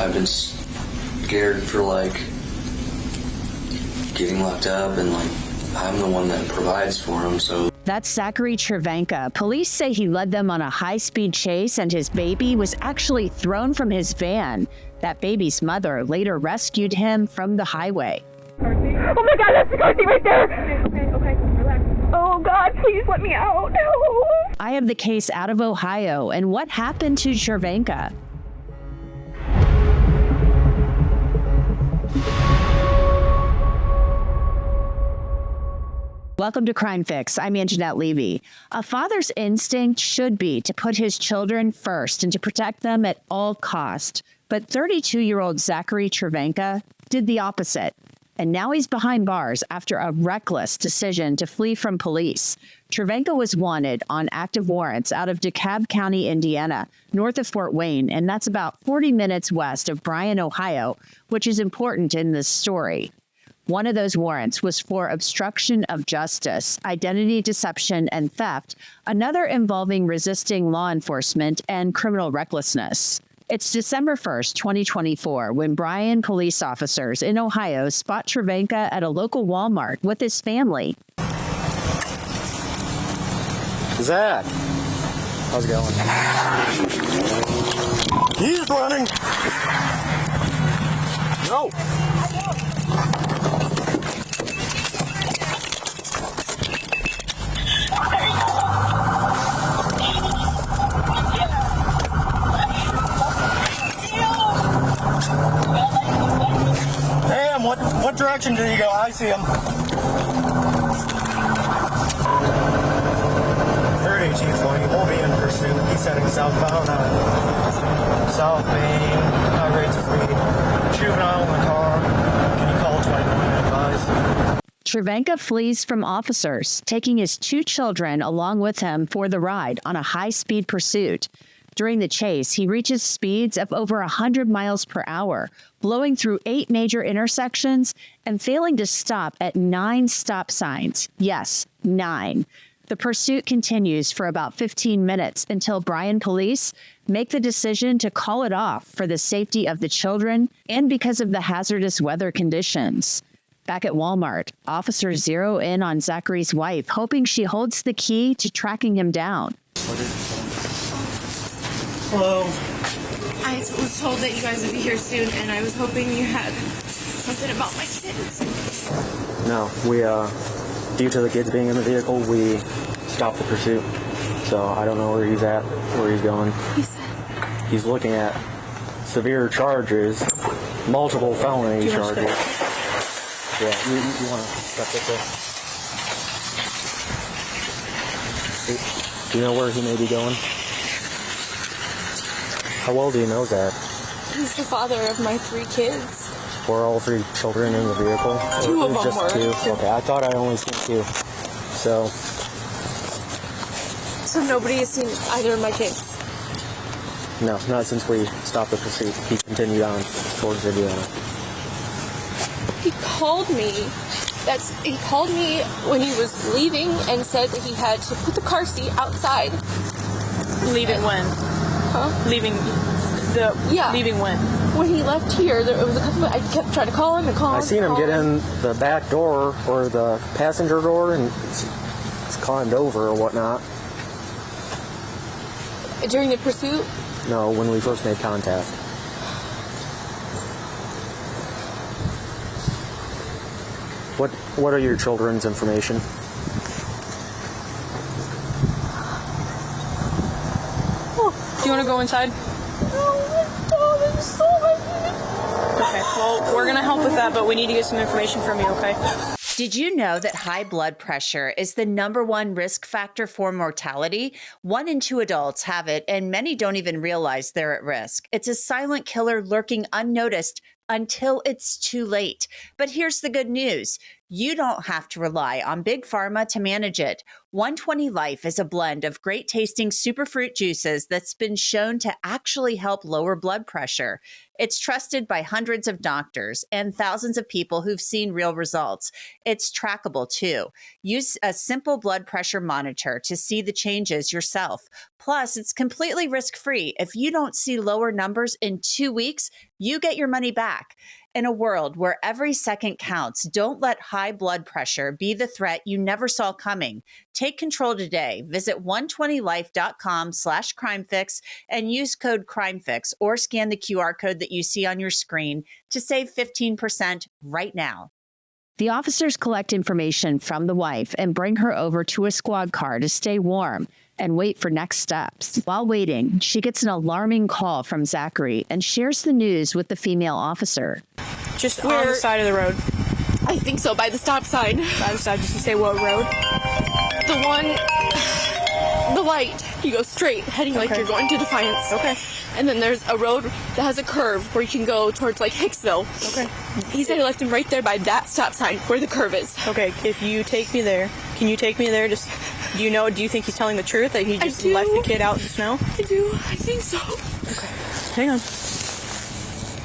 I've been scared for, like, getting locked up, and, like, I'm the one that provides for him, so. That's Zachary Chervenka. Police say he led them on a high-speed chase and his baby was actually thrown from his van. That baby's mother later rescued him from the highway. Oh my God, that's the car seat right there! Okay, relax. Oh God, please let me out. No. I have the case out of Ohio and what happened to Chervenka. Welcome to Crime Fix. I'm Angenette Levy. A father's instinct should be to put his children first and to protect them at all cost. But 32-year-old Zachary Chervenka did the opposite. And now he's behind bars after a reckless decision to flee from police. Chervenka was wanted on active warrants out of DeKalb County, Indiana, north of Fort Wayne, and that's about 40 minutes west of Bryan, Ohio, which is important in this story. One of those warrants was for obstruction of justice, identity deception, and theft, another involving resisting law enforcement and criminal recklessness. It's December 1st, 2024, when Bryan police officers in Ohio spot Chervenka at a local Walmart with his family. Zach, how's it going? He's running. No. Damn, what direction did he go? I see him. 31820, we'll be in pursuit. He's heading southbound on South Main, rates of read. Juvenile in the car. Can you call 21 advise? Chervenka flees from officers, taking his two children along with him for the ride on a high-speed pursuit. During the chase, he reaches speeds of over 100 miles per hour, blowing through 8 major intersections and failing to stop at 9 stop signs. Yes, 9. The pursuit continues for about 15 minutes until Bryan police make the decision to call it off for the safety of the children and because of the hazardous weather conditions. Back at Walmart, officers zero in on Zachary's wife, hoping she holds the key to tracking him down. Hello. I was told that you guys would be here soon, and I was hoping you had something about my kids. No, due to the kids being in the vehicle, we stopped the pursuit. So I don't know where he's at, where he's going. He's looking at severe charges, multiple felony charges. Yeah, you want to step with this? Do you know where he may be going? How well do you know that? He's the father of my 3 kids. Were all 3 children in the vehicle? 2 of them just were. 2? Okay, I thought I only seen 2. So nobody has seen either of my kids? No, not since we stopped the pursuit. He continued on towards Indiana. He called me. He called me when he was leaving and said that he had to put the car seat outside. Leaving when? Huh? Leaving when? When he left here, there was a couple of, I kept trying to call him and call him. I seen him get in the back door or the passenger door and it's climbed over or whatnot. During the pursuit? No, when we first made contact. What are your children's information? Do you want to go inside? Okay, well, we're going to help with that, but we need to get some information from you, okay? Did you know that high blood pressure is the #1 risk factor for mortality? 1 in 2 adults have it, and many don't even realize they're at risk. It's a silent killer lurking unnoticed until it's too late. But here's the good news. You don't have to rely on Big Pharma to manage it. 120 Life is a blend of great tasting superfruit juices that's been shown to actually help lower blood pressure. It's trusted by hundreds of doctors and thousands of people who've seen real results. It's trackable too. Use a simple blood pressure monitor to see the changes yourself. Plus, it's completely risk-free. If you don't see lower numbers in 2 weeks, you get your money back. In a world where every second counts, don't let high blood pressure be the threat you never saw coming. Take control today. Visit 120life.com/crimefix and use code CRIMEFIX or scan the QR code that you see on your screen to save 15% right now. The officers collect information from the wife and bring her over to a squad car to stay warm and wait for next steps. While waiting, she gets an alarming call from Zachary and shares the news with the female officer. Just on the side of the road. I think so, by the stop sign. By the side, did you say what road? The light. You go straight, heading like you're going to Defiance. Okay. And then there's a road that has a curve where you can go towards like Hicksville. Okay. He said he left him right there by that stop sign where the curve is. Okay, if you take me there, can you take me there? Just, do you think he's telling the truth that he just left the kid out in the snow? I do. I think so. Okay. Hang on.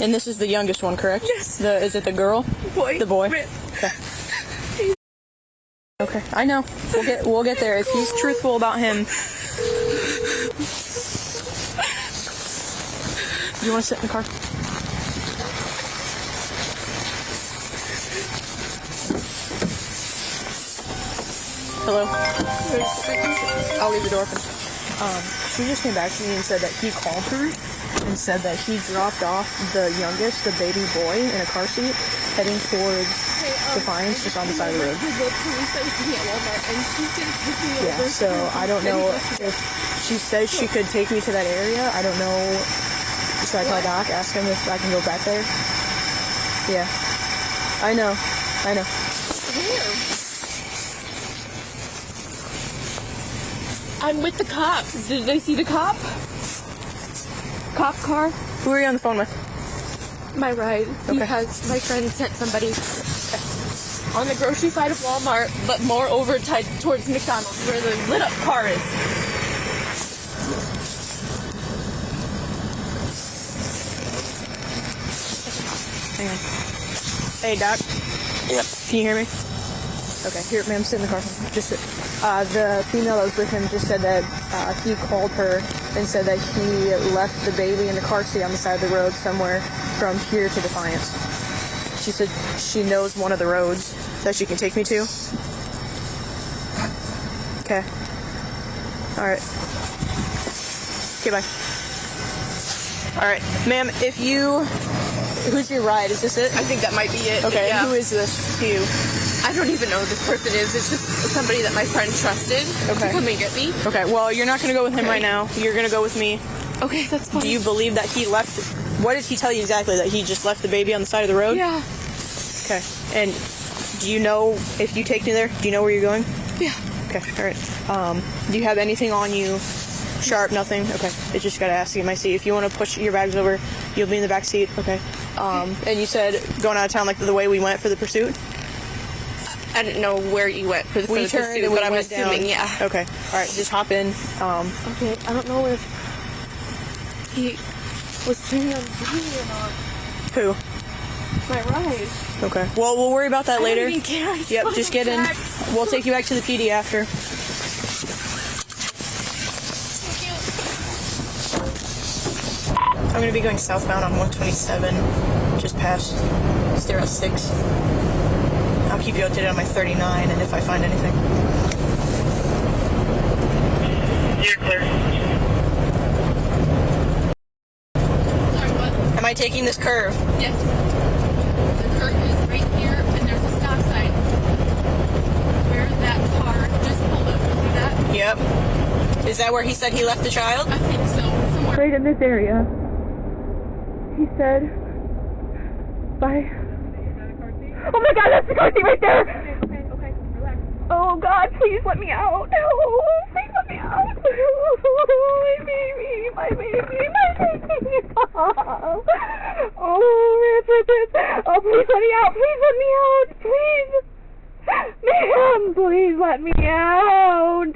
And this is the youngest one, correct? Yes. Is it the girl? Boy. The boy. Rip. Okay. Okay, I know. We'll get there. If he's truthful about him. You want to sit in the car? Hello? I'll leave the door open. She just came back to me and said that he called her and said that he dropped off the youngest, the baby boy, in a car seat heading towards Defiance, just on the side of the road. Yeah, so I don't know if she says she could take me to that area. I don't know. Should I call Doc, ask him if I can go back there? Yeah. I know. Where? I'm with the cops. Did they see the cop? Cop car? Who are you on the phone with? My ride. Okay. Because my friend sent somebody on the grocery side of Walmart, but more over towards McDonald's, where the lit up car is. Hang on. Hey, Doc. Yeah. Can you hear me? Okay, here, ma'am, sit in the car. Just sit. The female that was with him just said that he called her and said that he left the baby in the car seat on the side of the road somewhere from here to Defiance. She said she knows one of the roads that she can take me to. Okay. Alright. Okay, bye. Alright, ma'am, if you... Who's your ride? Is this it? I think that might be it. Okay, yeah. and who is this to you? I don't even know who this person is. It's just somebody that my friend trusted Okay. to come and get me. Okay, well, you're not going to go with him right now. You're going to go with me. Okay, that's fine. Do you believe that he left... What did he tell you exactly? That he just left the baby on the side of the road? Yeah. Okay, and do you know, if you take me there, do you know where you're going? Yeah. Okay, alright. Do you have anything on you? Sharp, nothing? Okay, I just got to ask you in my seat. If you want to push your bags over, you'll be in the back seat. Okay. And you said going out of town like the way we went for the pursuit? I didn't know where you went for the We turned pursuit, and we but I'm went assuming, down. yeah. Okay, alright, just hop in. Okay, I don't know if he was planning on doing it or not. Who? My ride. Okay. Well, we'll worry about that later. I don't even care. Yep, just get in. We'll take you back to the PD after. I'm going to be going southbound on 127, just past Stereo 6. I'll keep you updated on my 39 and if I find anything. You're clear. Sorry, what? Am I taking this curve? Yes. The curve is right here, and there's a stop sign where that car just pulled up. See that? Yep. Is that where he said he left the child? I think so. Somewhere. Right in this area. He said, bye. Oh my God, that's the car seat right there. Okay, relax. Oh God, please let me out. Oh, please let me out. Oh, my baby, my baby, my baby. Oh, Rip. Oh, please let me out. Please let me out. Please. Ma'am, please let me out.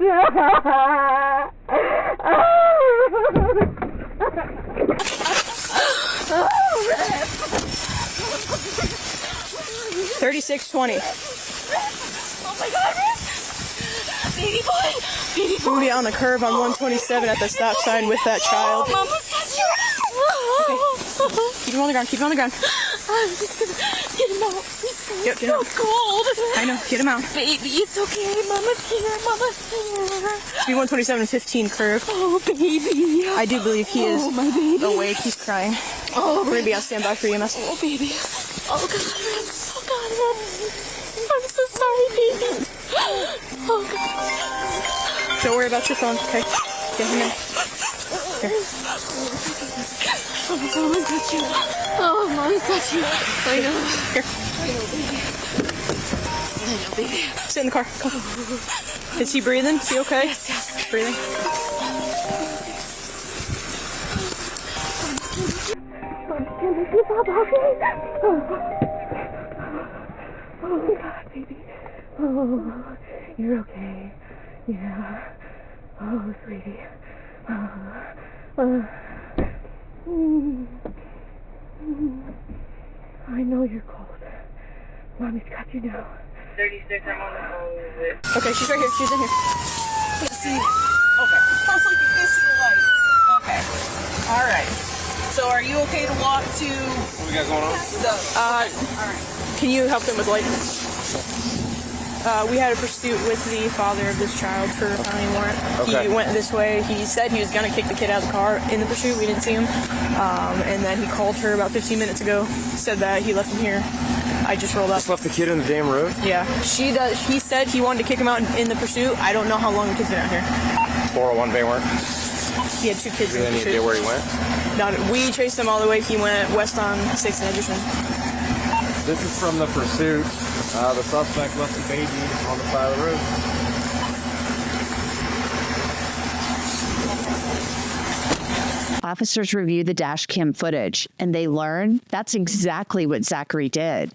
Oh, Rip. 3620. Oh my God, Rip. Baby boy. Baby We'll boy. be on the curve on 127 at the stop sign with that child. Mama's got you. Okay. Keep him on the ground. Keep him on the ground. I'm just gonna get him out. Yep, It's so cold. I know. Get him out. Baby, it's okay. Mama's here. Mama's here. B127 and 15 curve. Oh, baby. I do believe he is my baby. awake. He's crying. Oh, We're gonna be on standby for EMS. Oh, baby. Oh, God. Oh, God. I'm so sorry, baby. Oh, God. Don't worry about your phone, okay? Get him in. Here. Oh, Mama's got you. Oh, Mommy's got you. I know. Here. I know, baby. Sit in the car. Come. Is he breathing? Is he okay? Yes. Breathing. Oh, God, baby. Oh, you're okay. Yeah. Oh, sweetie. I know you're cold. Mommy's got you now. 36, I'm on the phone with it. Okay, she's right here. She's in here. Okay. Sounds like you can see the light. Okay. All right. So are you okay to walk to What we got going on? the... Can you help them with light? We had a pursuit with the father of this child for a felony warrant. Okay. He went this way. He said he was going to kick the kid out of the car in the pursuit. We didn't see him. And then he called her about 15 minutes ago, said that he left him here. I just rolled up. Just left the kid in the damn road? Yeah. He said he wanted to kick him out in the pursuit. I don't know how long the kid's been out here. 401 van work. He had two kids Do in they the need to pursuit. get where he went? No, we traced him all the way. He went west on 6th and Edgerton. This is from the pursuit. The suspect left the baby on the side of the road. Officers review the dash cam footage, and they learn that's exactly what Zachary did.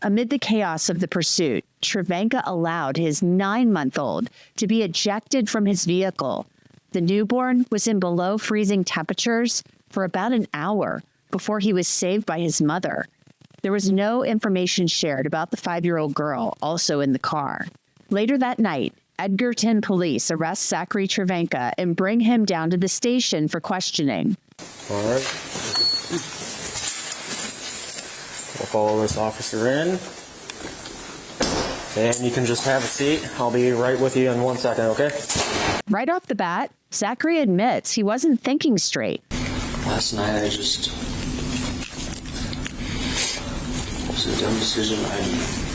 Amid the chaos of the pursuit, Chervenka allowed his 9-month-old to be ejected from his vehicle. The newborn was in below freezing temperatures for about an hour before he was saved by his mother. There was no information shared about the 5-year-old girl also in the car. Later that night, Edgerton police arrest Zachary Chervenka and bring him down to the station for questioning. All right. We'll follow this officer in. And you can just have a seat. I'll be right with you in 1 second, okay? Right off the bat, Zachary admits he wasn't thinking straight. Last night I just... It was a dumb decision. I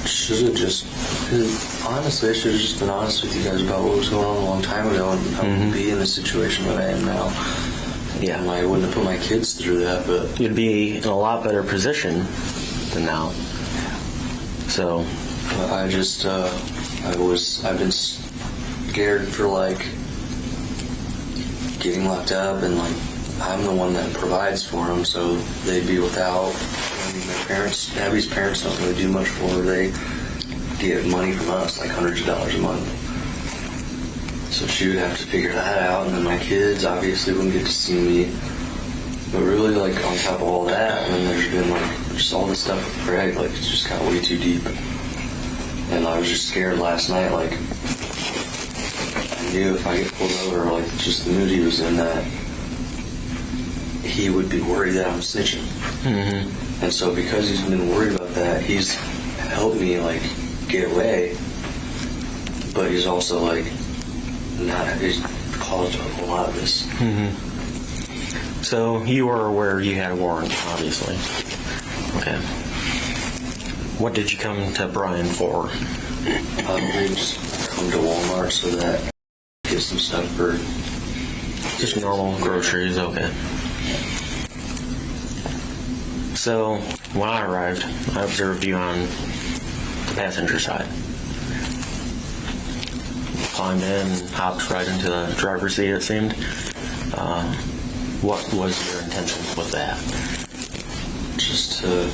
should have just... Honestly, I should have just been honest with you guys about what was going on a long time ago, and I wouldn't be in the situation that I am now. Yeah. And I wouldn't have put my kids through that, but... You'd be in a lot better position than now. So... I just, I've been scared for, like, getting locked up, and, like, I'm the one that provides for them, so they'd be without. I mean, my parents, Abby's parents don't really do much for her. They get money from us, like hundreds of dollars a month. So she would have to figure that out, and then my kids obviously wouldn't get to see me. But really, like, on top of all that, and then there's been, like, just all this stuff with Greg, like, it's just got way too deep. And I was just scared last night, like, I knew if I get pulled over, like, just the mood he was in, that he would be worried that I'm snitching. Mm-hmm. And so because he's been worried about that, he's helped me, like, get away. But he's also, like, he's caused a lot of this. Mm-hmm. So you were aware you had a warrant, obviously. Okay. What did you come to Bryan for? We just come to Walmart so that I get some stuff for... Just normal groceries, okay. So, when I arrived, I observed you on the passenger side. You climbed in and hopped right into the driver's seat, it seemed. What was your intention with that? Just to...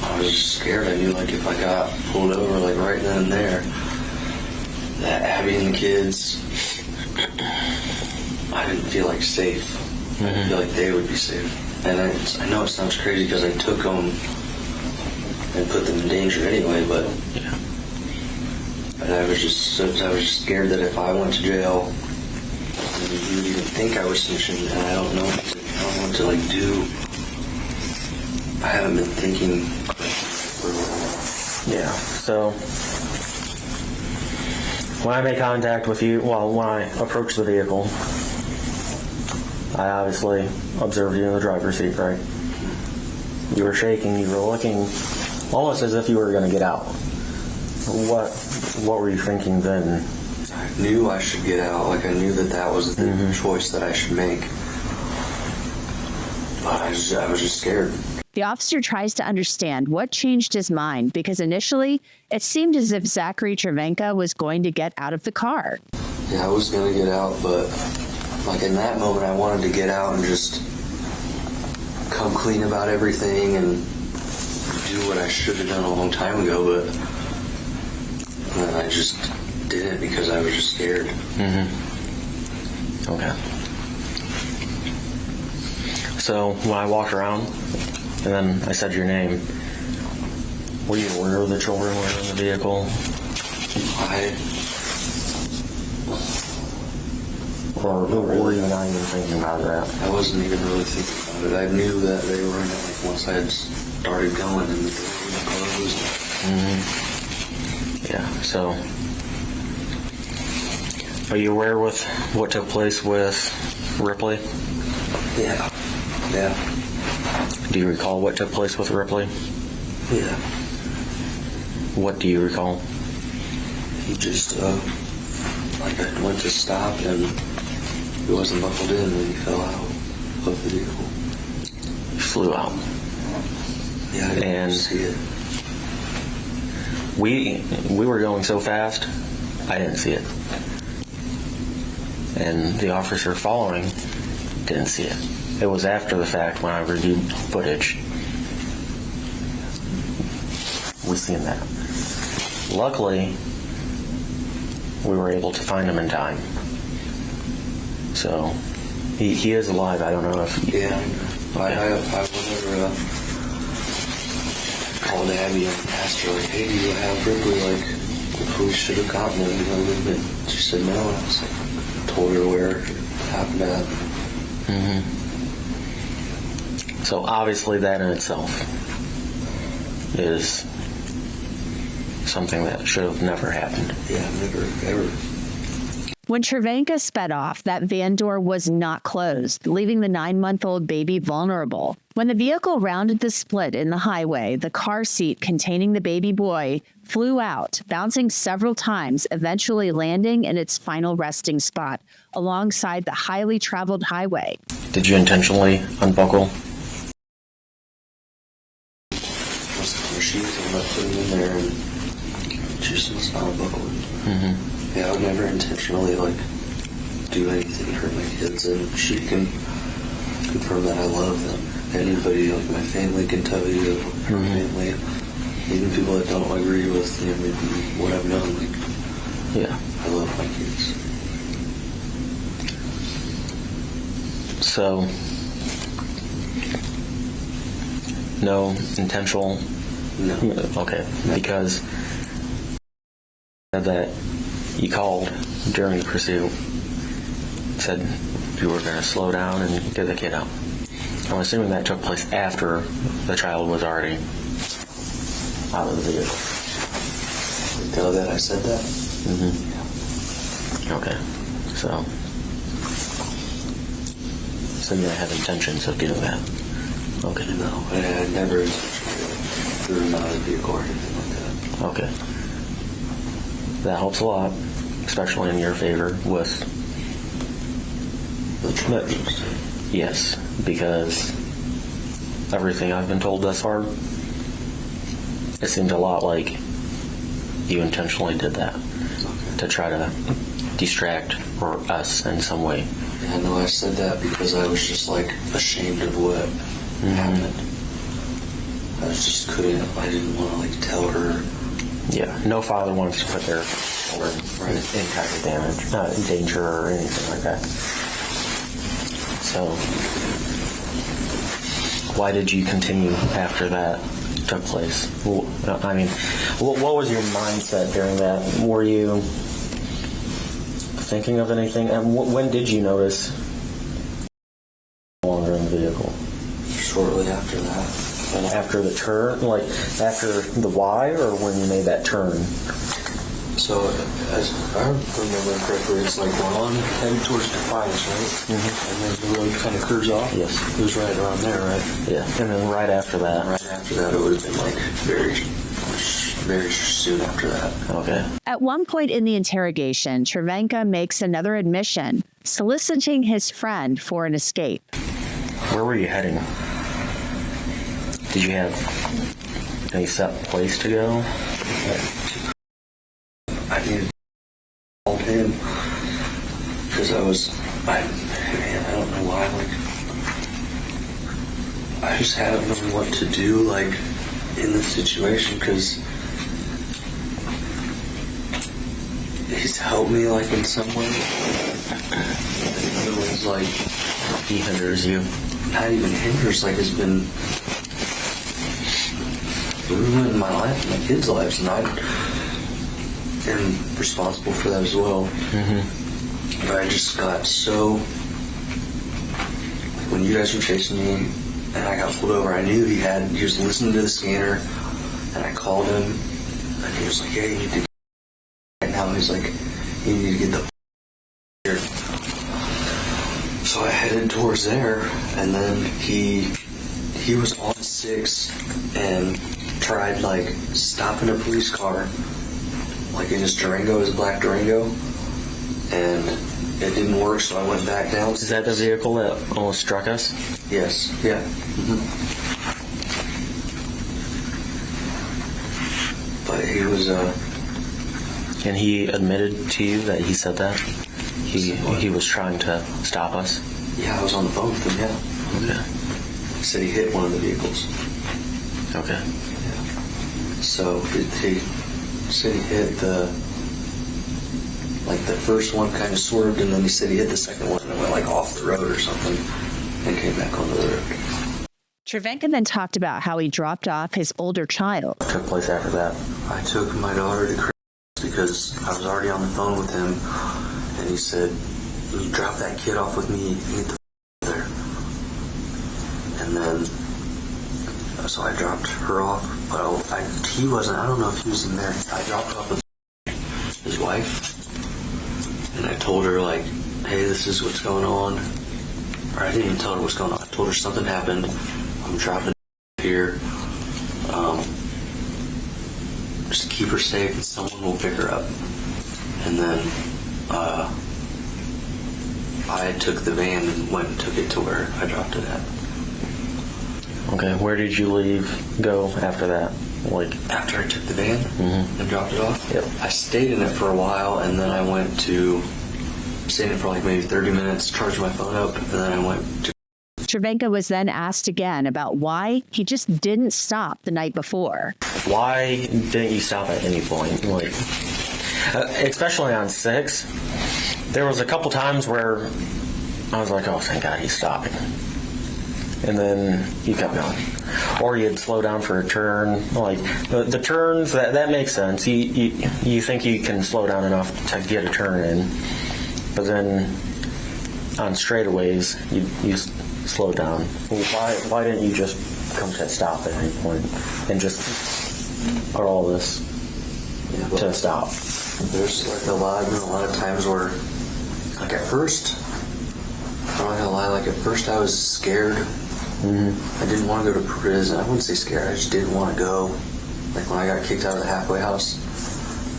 I was just scared. I knew, like, if I got pulled over, like, right then and there, that Abby and the kids, I didn't feel, like, safe. I didn't feel like they would be safe. And I know it sounds crazy because I took them and put them in danger anyway, but I was just scared that if I went to jail, you would even think I was snitching, and I don't know what to, like, do I haven't been thinking for a while. Yeah. So when I made contact with you, when I approached the vehicle, I obviously observed you in the driver's seat, right? You were shaking. You were looking almost as if you were going to get out. What were you thinking then? I knew I should get out. Like, I knew that was the choice that I should make. But I was just scared. The officer tries to understand what changed his mind because initially it seemed as if Zachary Chervenka was going to get out of the car. Yeah, I was going to get out, but like in that moment I wanted to get out and just come clean about everything and do what I should have done a long time ago, but then I just didn't because I was just scared. Okay. So when I walked around and then I said your name, were you aware of the children were in the vehicle? Or were you not even thinking about that? I wasn't even really thinking about it. I knew that they were in it like once I had started going and the door was closed. Yeah, so are you aware with what took place with Ripley? Yeah. Do you recall what took place with Ripley? Yeah. What do you recall? He just, like I went to stop and he wasn't buckled in when he fell out of the vehicle. He flew out. Yeah, I didn't see it. We were going so fast, I didn't see it. And the officer following didn't see it. It was after the fact when I reviewed footage. We seen that. Luckily, we were able to find him in time. So, he is alive. I don't know if... Yeah, I whenever called Abby and asked her, like, hey, do you have Ripley? Like, the police should have gotten him, and she said no, and I was like, told her where it happened to happen. So obviously that in itself is something that should have never happened. Yeah, never, ever. When Chervenka sped off, that van door was not closed, leaving the 9-month-old baby vulnerable. When the vehicle rounded the split in the highway, the car seat containing the baby boy flew out, bouncing several times, eventually landing in its final resting spot alongside the highly traveled highway. Did you intentionally unbuckle? She was able to put him in there and she just was not unbuckled. Yeah, I would never intentionally do anything to hurt my kids, and she can confirm that I love them. Anybody, my family can tell you, her family, even people that don't agree with maybe what I've done, Yeah. I love my kids. So, no intentional? No. Okay, because that you called during the pursuit, said you were going to slow down and get the kid out. I'm assuming that took place after the child was already out of the vehicle. You tell that I said that? Okay, so you didn't have intentions of doing that? Okay. No, I never threw him out of the vehicle or anything like that. Okay. That helps a lot, especially in your favor with... Yes, because everything I've been told thus far, it seems a lot like you intentionally did that to try to distract or us in some way. Yeah, no, I said that because I was just ashamed of what happened. I just I didn't want to tell her. Yeah, no father wants to put their children in any kind of damage, not in danger or anything like that. So, why did you continue after that took place? I mean, what was your mindset during that? Were you thinking of anything? And when did you notice no longer in the vehicle? Shortly after that. After the turn, like after the Y, or when you made that turn? So, as I remember correctly, it's like we're on heading towards Defiance, right? And then the road kind of curves off. Yes. It was right around there, right? Yeah. And then right after that. Right after that, it would have been like very soon after that. Okay. At one point in the interrogation, Chervenka makes another admission, soliciting his friend for an escape. Where were you heading? Did you have any set place to go? I needed to call him because I don't know why, I just haven't known what to do, like, in this situation, because he's helped me, like, in some way. It was like, He hinders you. not even hinders, like, it's been ruining my life and my kids' lives, and I am responsible for that as well. But I just got so, when you guys were chasing me and I got pulled over, I knew he was listening to the scanner, and I called him and he was like, yeah, you need to get right now. He's like, you need to get the here. So I headed towards there, and then he was on 6 and tried like stopping a police car, like in his Durango, his black Durango, and it didn't work, so I went back down. Is that the vehicle that almost struck us? Yes, yeah. But he was, And he admitted to you that he said that? He was trying to stop us? yeah, I was on the phone with him, yeah. Okay. He said he hit one of the vehicles. Okay. So he said he hit the first one kind of swerved, and then he said he hit the second one and it went like off the road or something and came back onto the road. Chervenka then talked about how he dropped off his older child. What took place after that? I took my daughter to Chris because I was already on the phone with him, and he said, you drop that kid off with me and get the there. And then, so I dropped her off, but he wasn't, I don't know if he was in there. I dropped off with his wife, and I told her, like, hey, this is what's going on. Or I didn't even tell her what's going on. I told her something happened. I'm dropping here. Just keep her safe and someone will pick her up. And then I took the van and went and took it to where I dropped it at. Okay, where did you go after that? Like after I took the van and dropped it off? Yep. I stayed in it for a while, and then I stayed in it for like maybe 30 minutes, charged my phone up, and then I went to... Chervenka was then asked again about why he just didn't stop the night before. Why didn't you stop at any point? Like, especially on 6, there was a couple times where I was like, oh, thank God he's stopping. And then you kept going. Or you'd slow down for a turn. Like, the turns, that makes sense. You think you can slow down enough to get a turn in. But then on straightaways, you slow down. Why didn't you just come to a stop at any point and just put all this to a stop? There's like a lot of times where, like at first, I'm not gonna lie, like at first I was scared. I didn't want to go to prison. I wouldn't say scared, I just didn't want to go. Like when I got kicked out of the halfway house,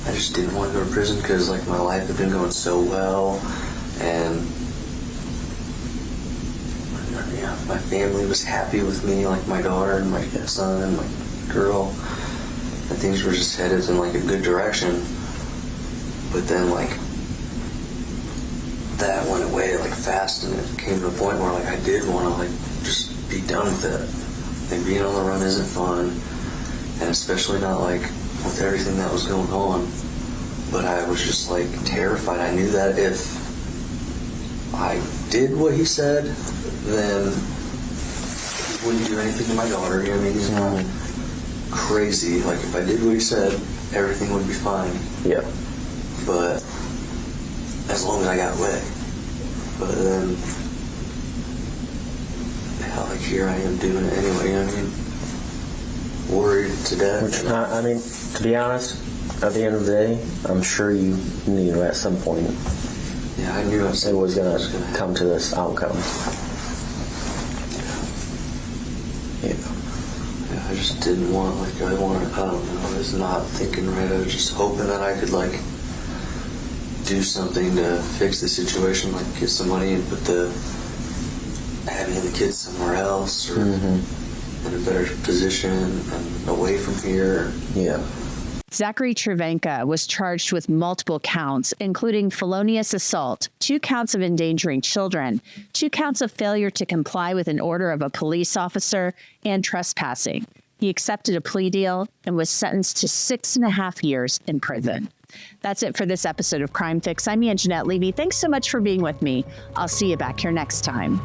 I just didn't want to go to prison because like my life had been going so well, and my family was happy with me, like my daughter and my son and my girl, and things were just headed in like a good direction. But then like that went away like fast, and it came to a point where like I did want to like just be done with it. Like being on the run isn't fun, and especially not like with everything that was going on. But I was just like terrified. I knew that if I did what he said, then he wouldn't do anything to my daughter. You know what I mean? He's not crazy. Like if I did what he said, everything would be fine. Yeah. But as long as I got away. But then, like here I am doing it anyway. You know what I mean? to death. Which, I mean, to be honest, at the end of the day, I'm sure you knew at some point Yeah, I knew it was going to come to this outcome. Yeah, I just didn't want, I don't know, I was not thinking right. I was just hoping that I could, do something to fix the situation, get some money and put having the kids somewhere else or in a better position and away from here. Yeah. Zachary Chervenka was charged with multiple counts, including felonious assault, 2 counts of endangering children, 2 counts of failure to comply with an order of a police officer, and trespassing. He accepted a plea deal and was sentenced to 6.5 years in prison. That's it for this episode of Crime Fix. I'm Angenette Levy. Thanks so much for being with me. I'll see you back here next time.